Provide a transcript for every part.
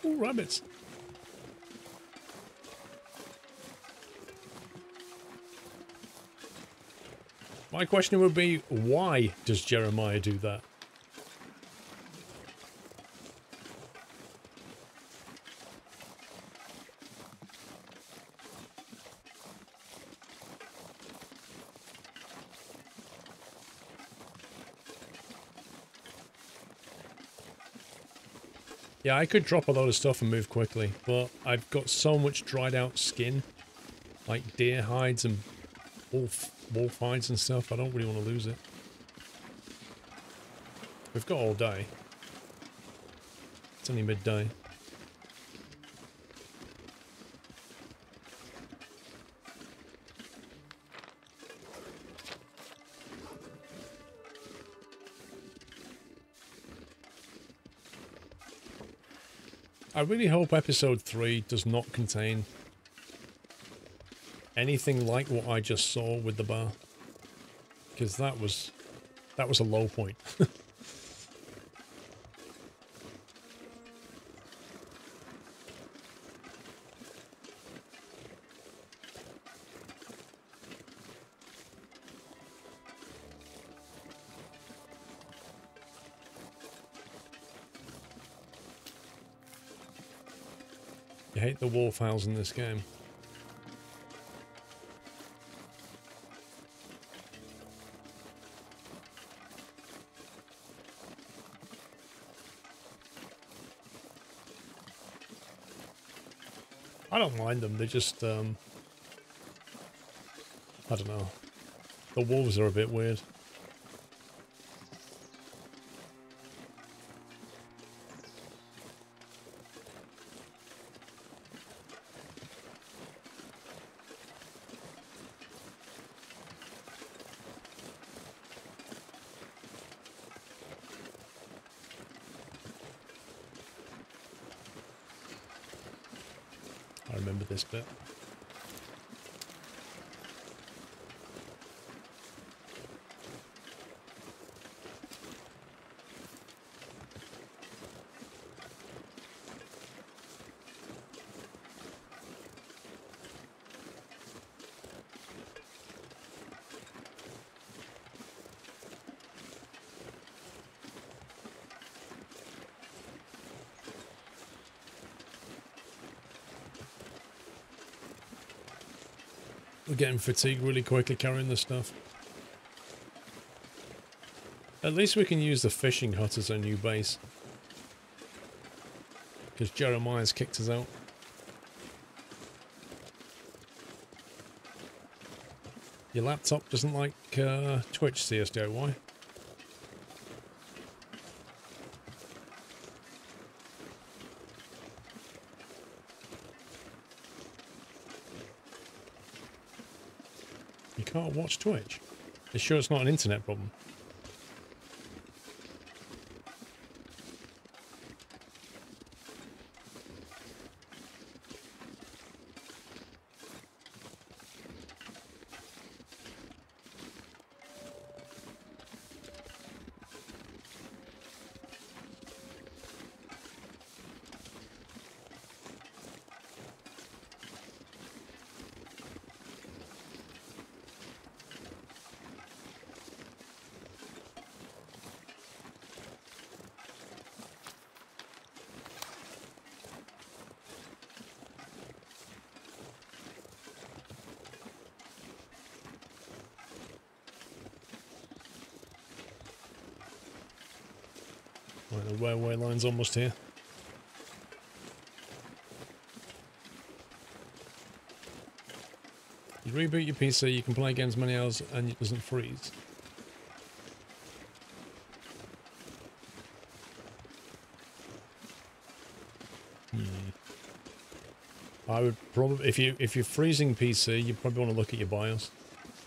Ooh, rabbits. My question would be, why does Jeremiah do that? Yeah, I could drop a lot of stuff and move quickly, but I've got so much dried out skin, like deer hides and wolf hides and stuff, I don't really want to lose it. We've got all day. It's only midday. I really hope episode 3 does not contain anything like what I just saw with the bar, because that was a low point. I hate the wolf howls in this game. I don't mind them, they just, I don't know. The wolves are a bit weird. I remember this bit. We're getting fatigued really quickly carrying this stuff. At least we can use the fishing hut as our new base. Because Jeremiah's kicked us out. Your laptop doesn't like Twitch CSGO, why? You can't watch Twitch? You sure it's not an internet problem? Right, the railway line's almost here. You reboot your PC, you can play again as many hours and it doesn't freeze. I would probably, if you're freezing PC, you probably want to look at your BIOS.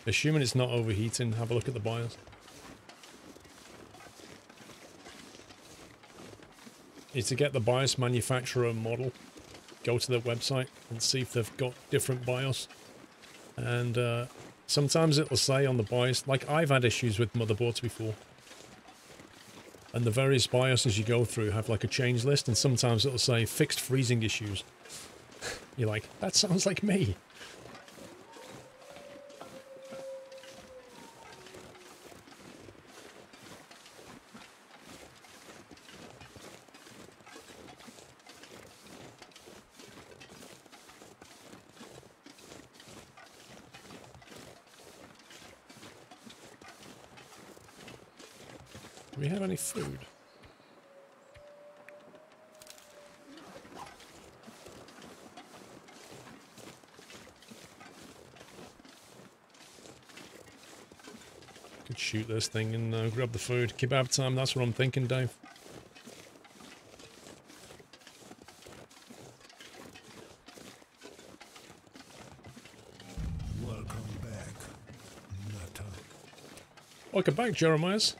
Assuming it's not overheating, have a look at the BIOS. Is to get the BIOS manufacturer model, go to their website and see if they've got different BIOS. And sometimes it'll say on the BIOS, like I've had issues with motherboards before. And the various BIOSes you go through have like a change list, and sometimes it'll say fixed freezing issues. You're like, that sounds like me. Do we have any food? Could shoot this thing and grab the food. Kebab time, that's what I'm thinking, Dave. Welcome back, Nutter. Welcome back, Jeremiah's.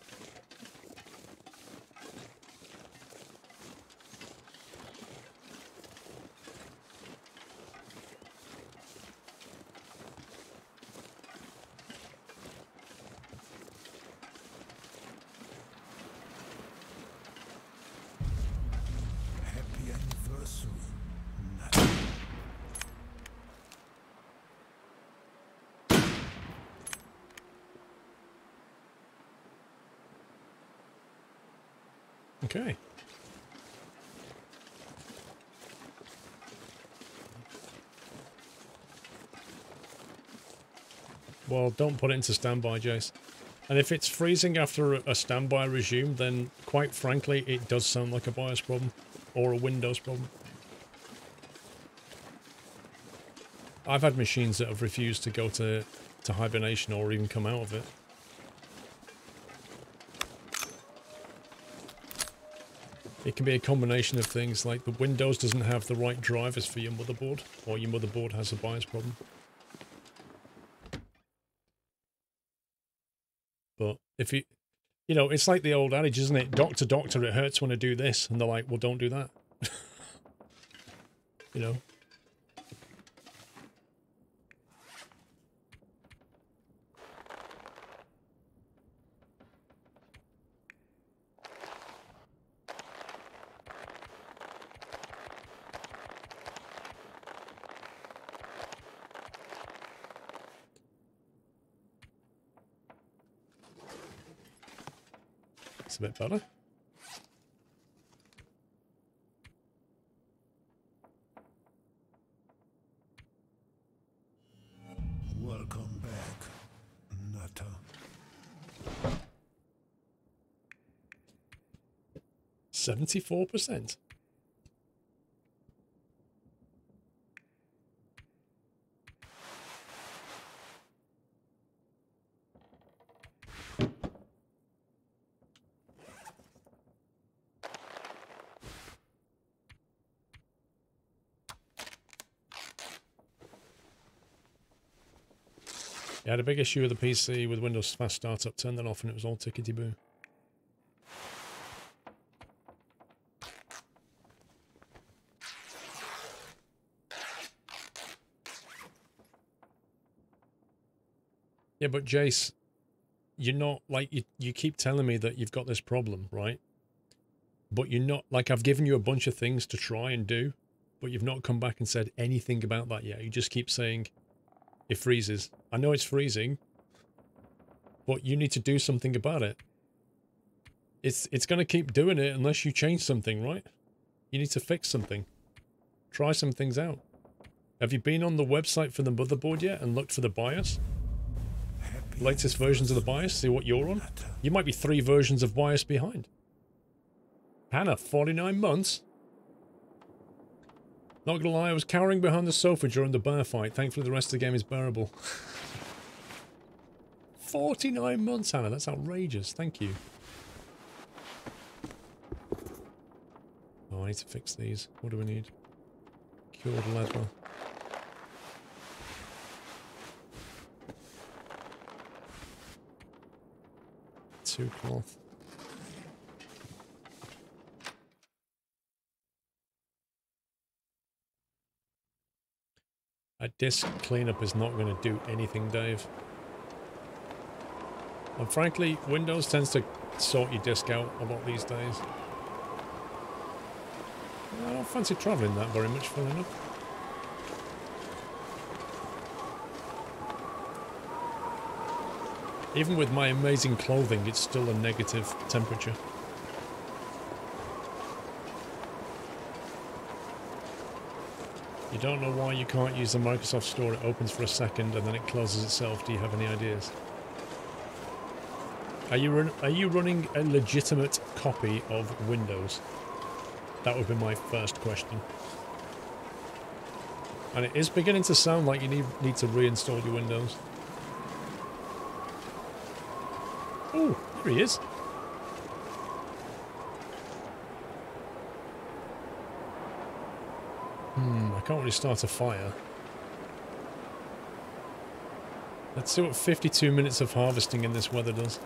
Happy anniversary, Nutter. Okay. Well, don't put it into standby, Jace. And if it's freezing after a standby resume, then quite frankly, it does sound like a BIOS problem or a Windows problem. I've had machines that have refused to go to hibernation or even come out of it. It can be a combination of things, like the Windows doesn't have the right drivers for your motherboard, or your motherboard has a BIOS problem. But if you know, it's like the old adage, isn't it? Doctor, doctor, it hurts when I do this. And they're like, well, don't do that. You know? It's a bit better. Welcome back, Nutter. 74%. I had a big issue with the PC with Windows Fast Startup, turned that off and it was all tickety-boo. Yeah, but Jace, you're not, like, you keep telling me that you've got this problem, right? But you're not, like, I've given you a bunch of things to try and do, but you've not come back and said anything about that yet. You just keep saying it freezes. I know it's freezing, but you need to do something about it. It's going to keep doing it unless you change something, right? You need to fix something. Try some things out. Have you been on the website for the motherboard yet and looked for the BIOS? Latest versions of the BIOS, see what you're on? You might be 3 versions of BIOS behind. Hannah, 49 months? Not gonna lie, I was cowering behind the sofa during the bear fight. Thankfully the rest of the game is bearable. 49 months, Hannah, that's outrageous. Thank you. Oh, I need to fix these. What do we need? Cured leather. 2 cloth. A disk cleanup is not going to do anything, Dave. And frankly, Windows tends to sort your disk out a lot these days. I don't fancy travelling that very much, funnily enough. Even with my amazing clothing, it's still a negative temperature. You don't know why you can't use the Microsoft Store. It opens for a second and then it closes itself. Do you have any ideas? Are you running a legitimate copy of Windows? That would be my first question. And it is beginning to sound like you need to reinstall your Windows. Oh, there he is. I can't really start a fire. Let's see what 52 minutes of harvesting in this weather does.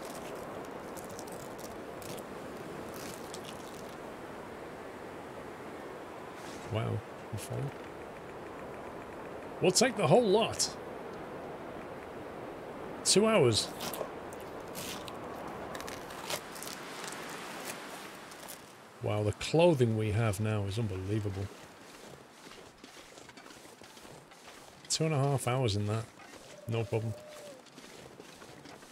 Wow, I'm fine. We'll take the whole lot. 2 hours. Wow, the clothing we have now is unbelievable. 2.5 hours in that. No problem.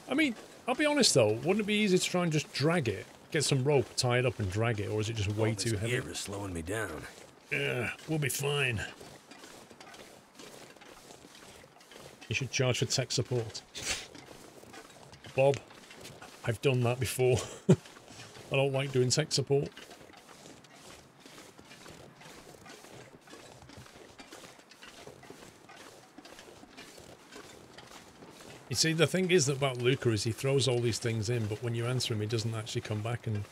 I mean, I'll be honest though, wouldn't it be easy to try and just drag it? Get some rope, tie it up and drag it, or is it just way too heavy? This gear is slowing me down. Yeah, we'll be fine. You should charge for tech support. Bob, I've done that before. I don't like doing tech support. You see, the thing is about Luca is he throws all these things in, but when you answer him, he doesn't actually come back and...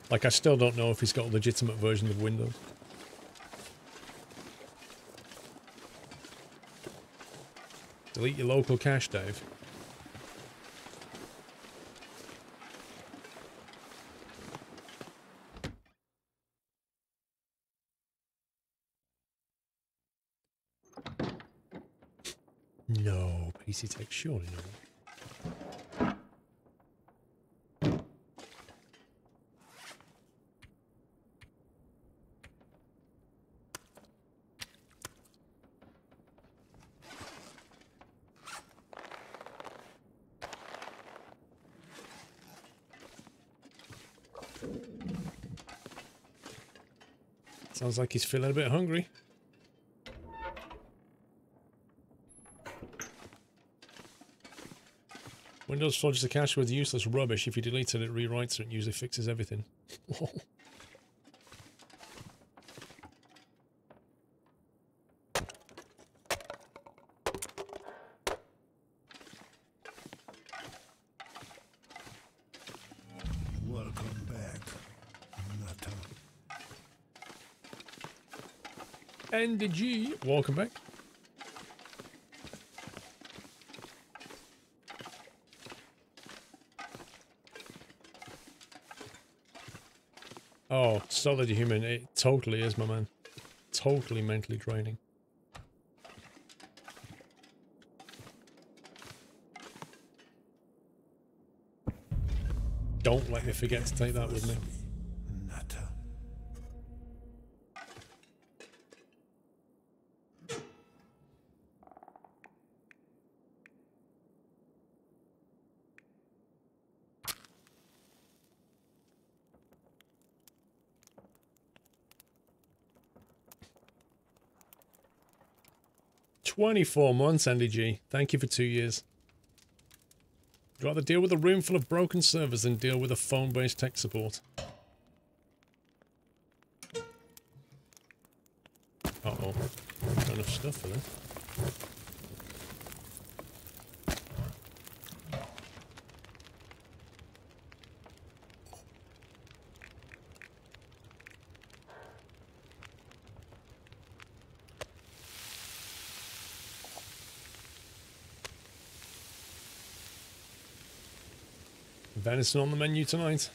Like, I still don't know if he's got a legitimate version of Windows. Delete your local cache, Dave. No, PC Tech, surely not. Sounds like he's feeling a bit hungry. Windows floods the cache with useless rubbish. If you delete it, it rewrites it and usually fixes everything. Welcome back, Nata. NDG, welcome back. Oh, Solid Human, it totally is, my man. Totally mentally draining. Don't let me forget to take that with me. Nata. "24 months, NDG. Thank you for 2 years. I'd rather deal with a room full of broken servers than deal with a phone-based tech support." Uh-oh. Not enough stuff for this. Venison on the menu tonight.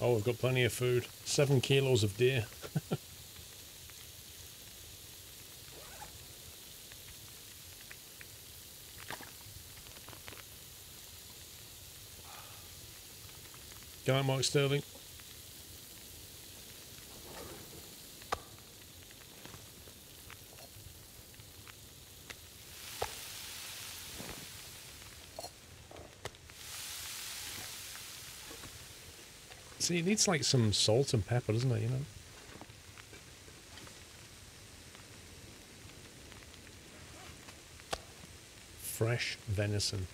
Oh, we've got plenty of food. 7 kilos of deer. Go out, Mark Sterling. See, it needs like some salt and pepper, doesn't it, you know? Fresh venison.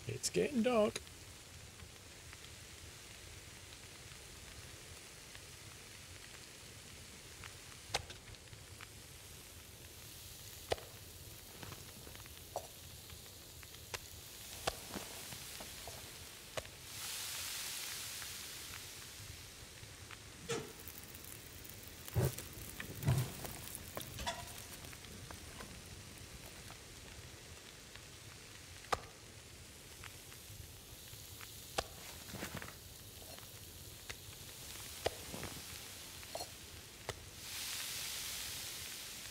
It's getting dark.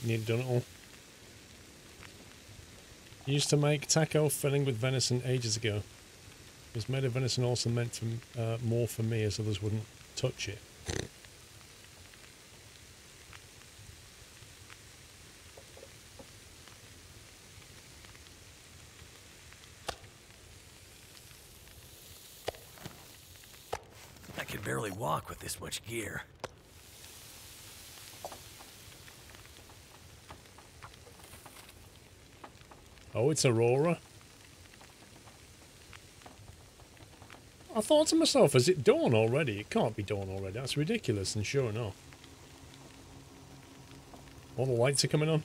Need done it all. Used to make taco filling with venison ages ago. It was made of venison also meant to more for me as others wouldn't touch it. I can barely walk with this much gear. Oh, it's Aurora. I thought to myself, is it dawn already? It can't be dawn already. That's ridiculous, and sure enough. All the lights are coming on.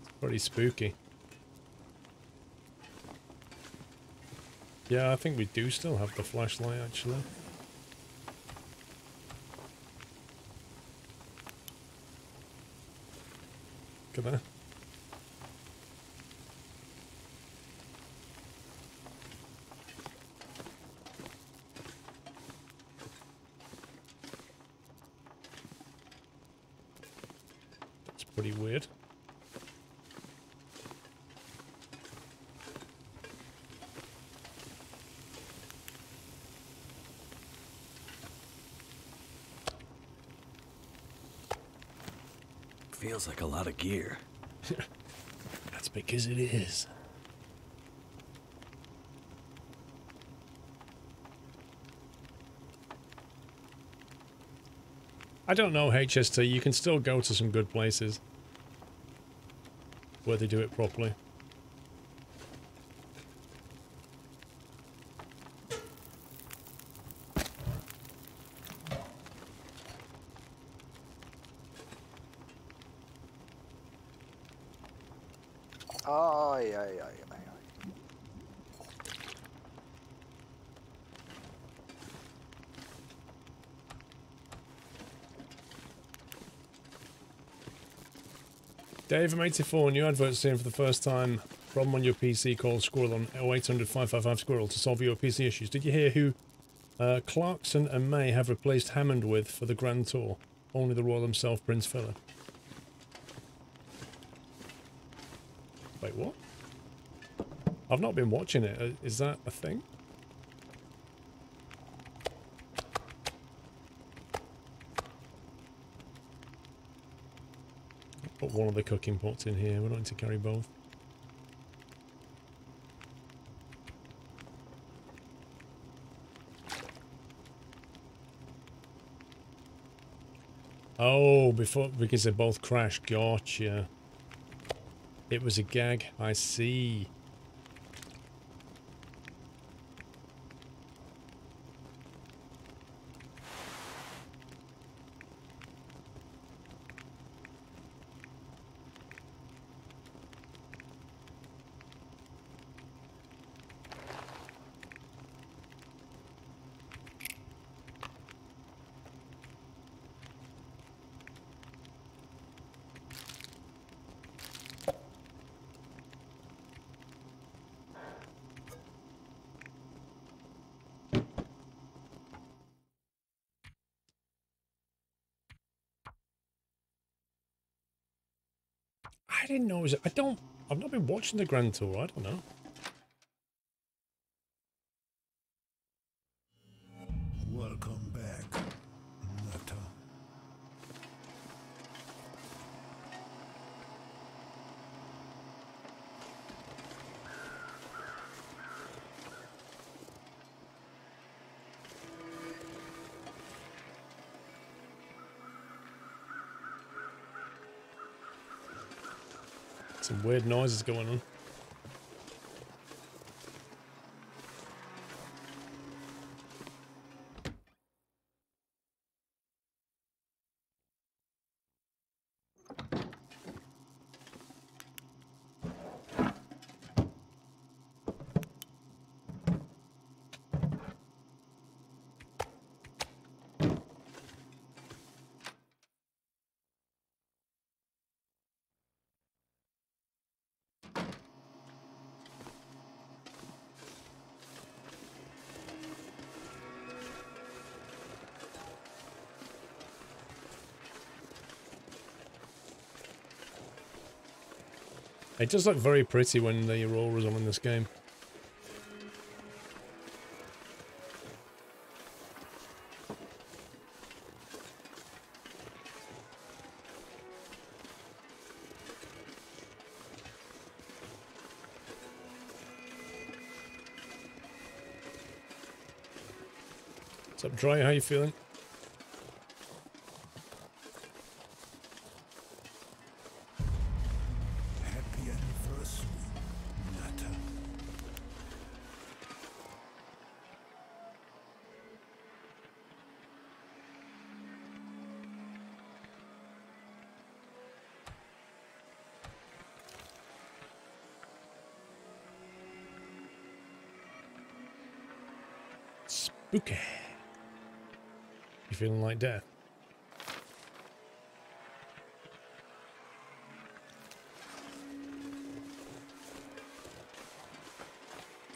It's pretty spooky. Yeah, I think we do still have the flashlight, actually. Look at that. That's pretty weird. Feels like a lot of gear. That's because it is. I don't know, HST. You can still go to some good places where they do it properly. Ai, ai, ai, ai, ai. Dave, I'm 84. New advert seen for the first time. Problem on your PC called Squirrel on 0800 555 Squirrel to solve your PC issues. Did you hear who Clarkson and May have replaced Hammond with for the Grand Tour? Only the Royal himself, Prince Philip. Wait, what? I've not been watching it. Is that a thing? Put one of the cooking pots in here. We don't need to carry both. Oh, because they both crashed. Gotcha. It was a gag. I see. I didn't know it was... I've not been watching the Grand Tour. I don't know. Welcome back, Nutter. Some weird noises going on. It does look very pretty when the aurora's on in this game. What's up, Dry? How you feeling? Happy anniversary, Nutter. Spooky. You feeling like death?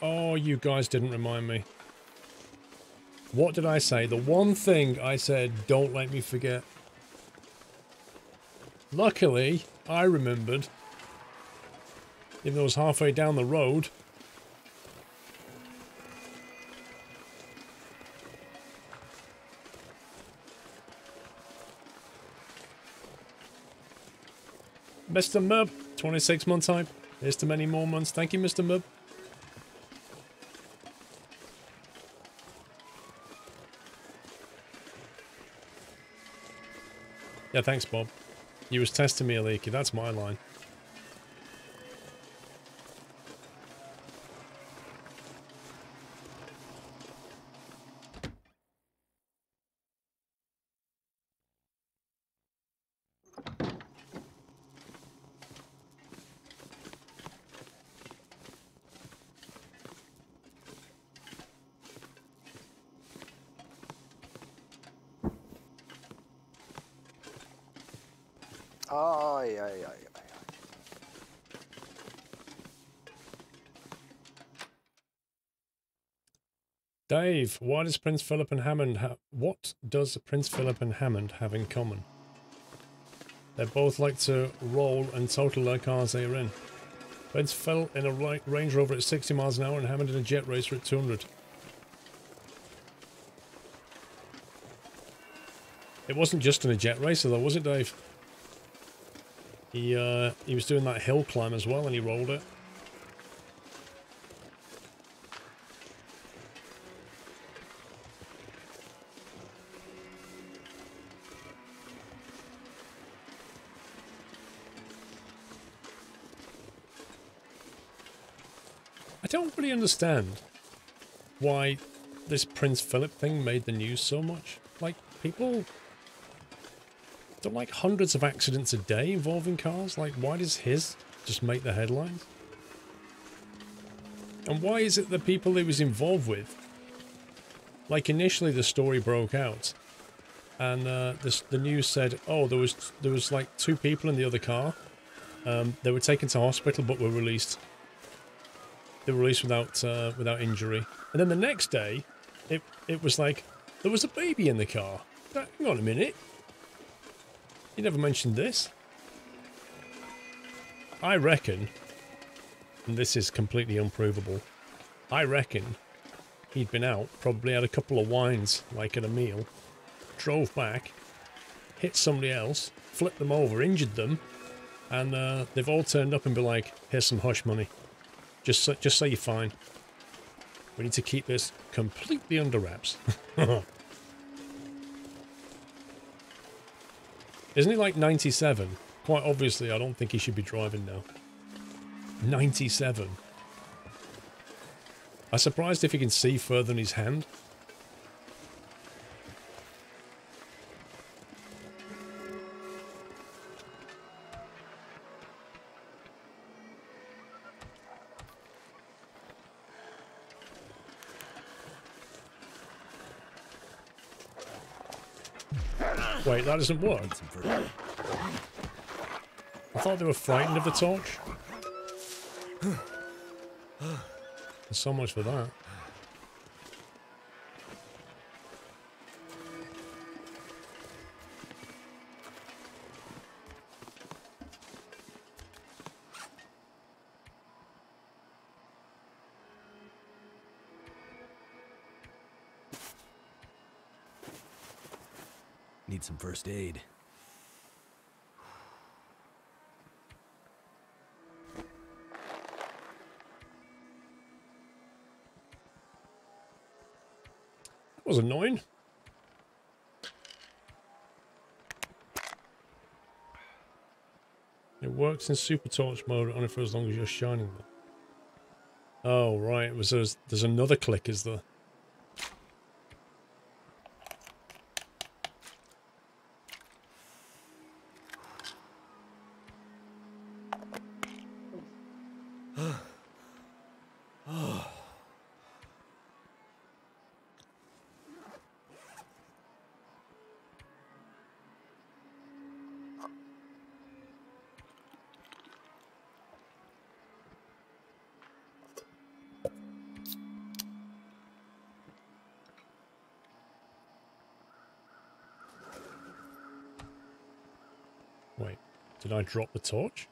Oh, you guys didn't remind me. What did I say? The one thing I said, don't let me forget. Luckily, I remembered. Even though it was halfway down the road. Mr. Mub, 26 month type. Here's to many more months. Thank you, Mr. Mub. Yeah, thanks, Bob. You was testing me, Aliki. That's my line. Ay, ay, ay, ay. Dave, why does Prince Philip and Hammond what does Prince Philip and Hammond have in common? They both like to roll and total their cars they are in. Prince Phil in a Range Rover at 60 miles an hour and Hammond in a jet racer at 200. It wasn't just in a jet racer though, was it, Dave? He was doing that hill climb as well and he rolled it. I don't really understand why this Prince Philip thing made the news so much. Like, people don't like hundreds of accidents a day involving cars. Like, why does his just make the headlines? And why is it the people he was involved with? Like, initially the story broke out, and the news said, oh, there was like 2 people in the other car. They were taken to hospital, but were released. They were released without injury. And then the next day, it was like there was a baby in the car. Hang on a minute. You never mentioned this. I reckon, and this is completely unprovable, I reckon he'd been out, probably had a couple of wines, like at a meal, drove back, hit somebody else, flipped them over, injured them, and they've all turned up and be like, here's some hush money. Just so you're fine. We need to keep this completely under wraps. Isn't he like 97? Quite obviously, I don't think he should be driving now. 97. I'm surprised if he can see further than his hand. Wait, that doesn't work. I thought they were frightened of the torch. There's so much for that. Need some first aid. That was annoying. It works in super torch mode only for as long as you're shining them. Oh right, there's another click, is there? Wait, did I drop the torch?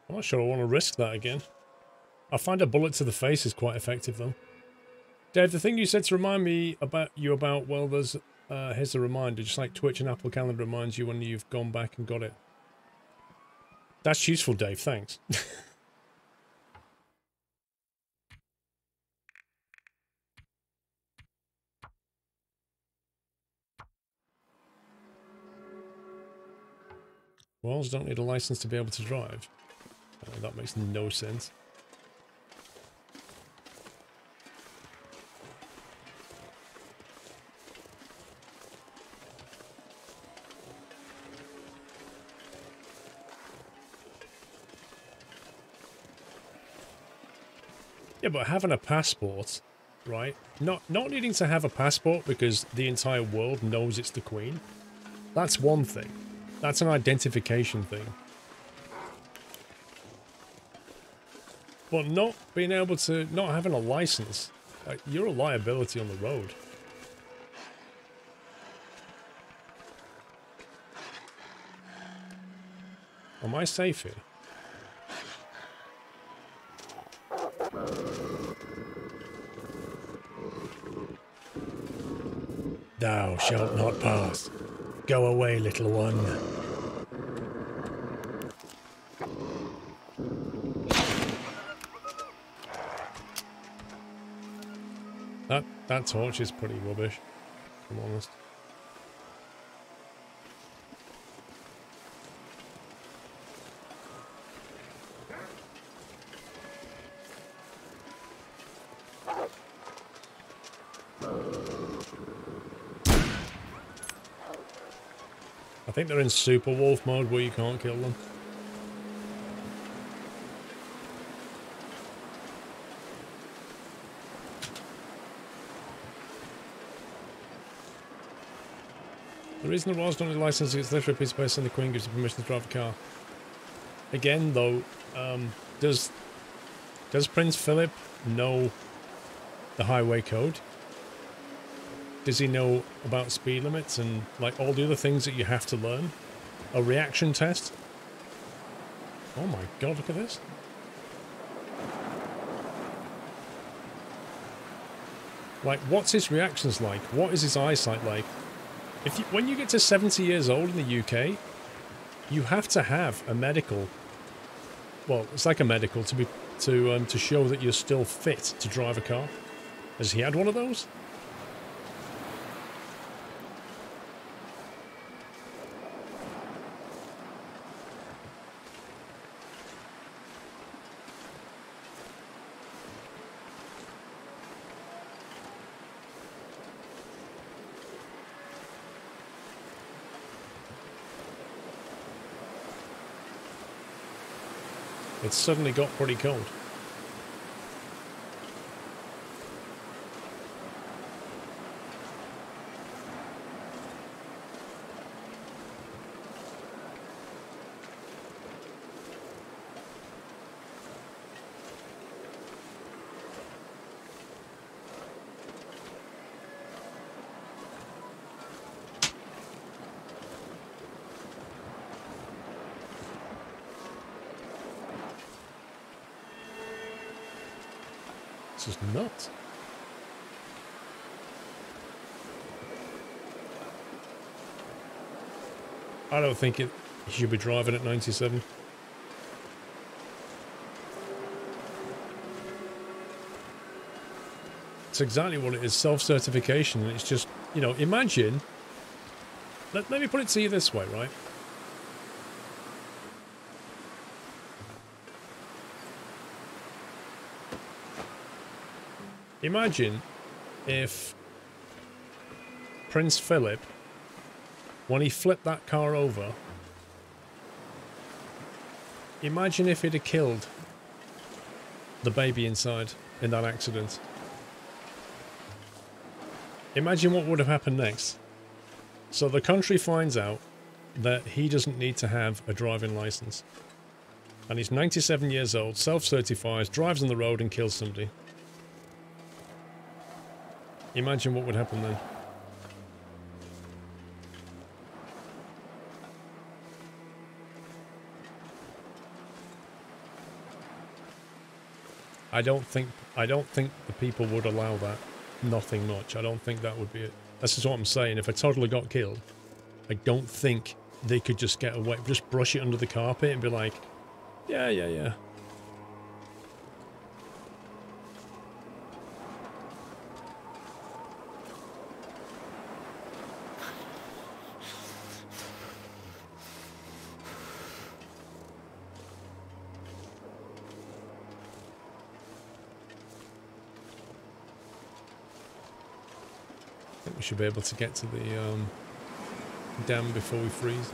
I'm not sure I want to risk that again. I find a bullet to the face is quite effective though. Dave, the thing you said to remind me about well, there's here's a reminder, just like Twitch and Apple Calendar reminds you when you've gone back and got it. That's useful, Dave, thanks. Walls don't need a license to be able to drive. That makes no sense. Yeah, but having a passport, right? Not needing to have a passport because the entire world knows it's the Queen. That's one thing. That's an identification thing. But not being able to, not having a license, like, you're a liability on the road. Am I safe here? Thou shalt not pass. Go away, little one. That torch is pretty rubbish, if I'm honest. I think they're in super wolf mode where you can't kill them. The reason the royals don't need a license is it's literally a piece of paper and the Queen gives you permission to drive a car. Again, though, does Prince Philip know the highway code? Does he know about speed limits and like all the other things that you have to learn? A reaction test? Oh my god, look at this. Like, what's his reactions like? What is his eyesight like? When you get to 70 years old in the UK, you have to have a medical. Well, it's like a medical to show that you're still fit to drive a car. Has he had one of those? It's suddenly got pretty cold. This is nuts. I don't think he should be driving at 97. It's exactly what it is, self-certification. It's just, you know, imagine... Let me put it to you this way, right? Imagine if Prince Philip, when he flipped that car over, imagine if he'd have killed the baby inside in that accident. Imagine what would have happened next. So the country finds out that he doesn't need to have a driving license. And he's 97 years old, self-certifies, drives on the road and kills somebody. Imagine what would happen then. I don't think the people would allow that. Nothing much. I don't think that would be it. This is what I'm saying. If a toddler got killed, I don't think they could just get away, just brush it under the carpet and be like, yeah. We should be able to get to the dam before we freeze.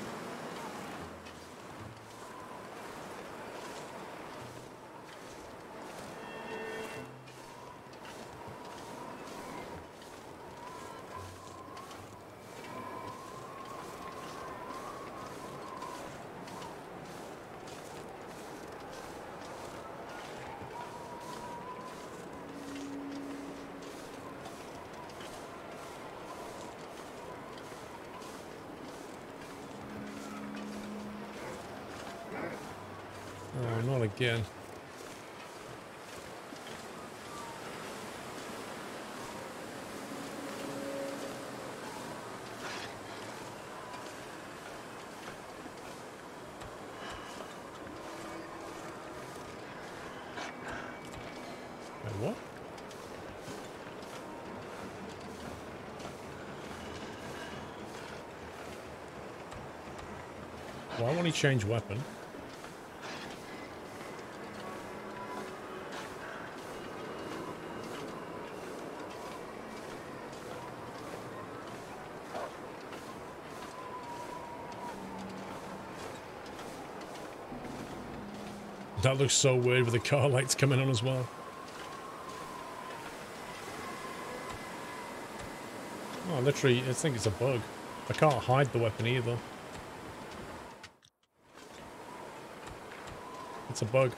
Oh, not again. Wait, what? Why won't he change weapon? That looks so weird with the car lights coming on as well. Oh, literally, I think it's a bug. I can't hide the weapon either. It's a bug.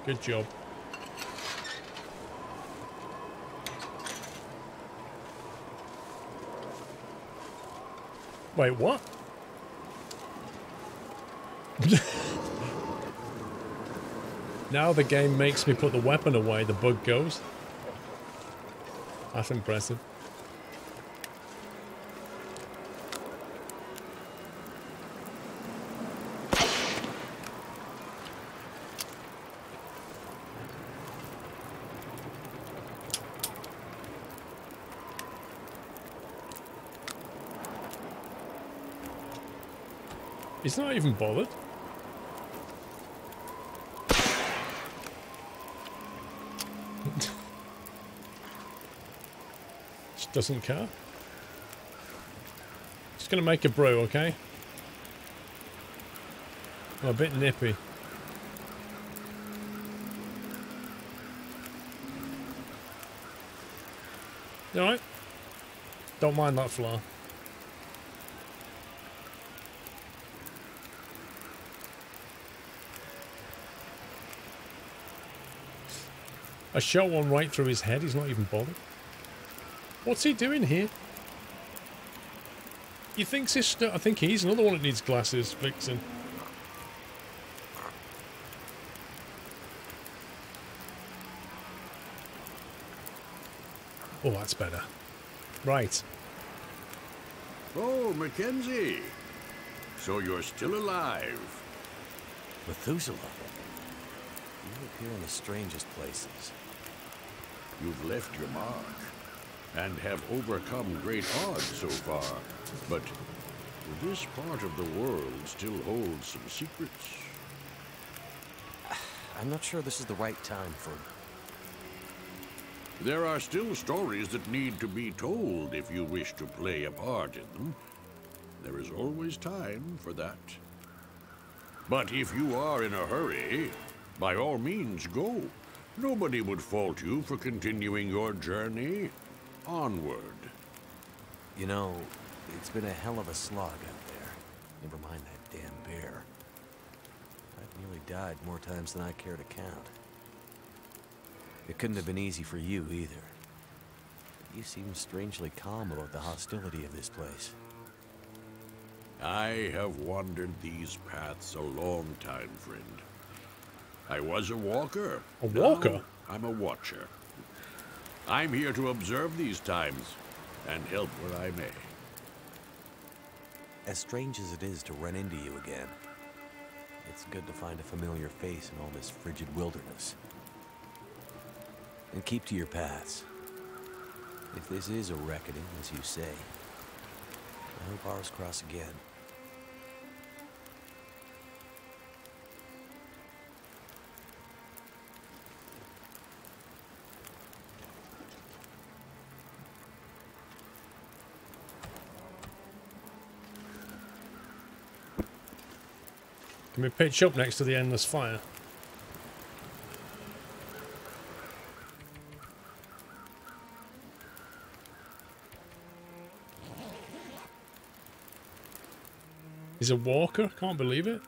Good job. Wait, what? Now the game makes me put the weapon away, the bug goes. That's impressive. He's not even bothered. Just doesn't care. Just gonna make a brew, okay? I'm a bit nippy. You alright? Don't mind that flour. I shot one right through his head, he's not even bothered. What's he doing here? He thinks his I think he's another one that needs glasses fixing. Oh, that's better. Right. Oh, Mackenzie. So you're still alive. Methuselah. You appear in the strangest places. You've left your mark and have overcome great odds so far. But this part of the world still holds some secrets. I'm not sure this is the right time for... There are still stories that need to be told if you wish to play a part in them. There is always time for that. But if you are in a hurry, by all means go. Nobody would fault you for continuing your journey onward. You know, it's been a hell of a slog out there. Never mind that damn bear. I've nearly died more times than I care to count. It couldn't have been easy for you either. You seem strangely calm about the hostility of this place. I have wandered these paths a long time, friend. I was a walker. A walker? Now I'm a watcher. I'm here to observe these times and help where I may. As strange as it is to run into you again, it's good to find a familiar face in all this frigid wilderness. And keep to your paths. If this is a reckoning, as you say, I hope ours cross again. Can we pitch up next to the endless fire? He's a walker? Can't believe it.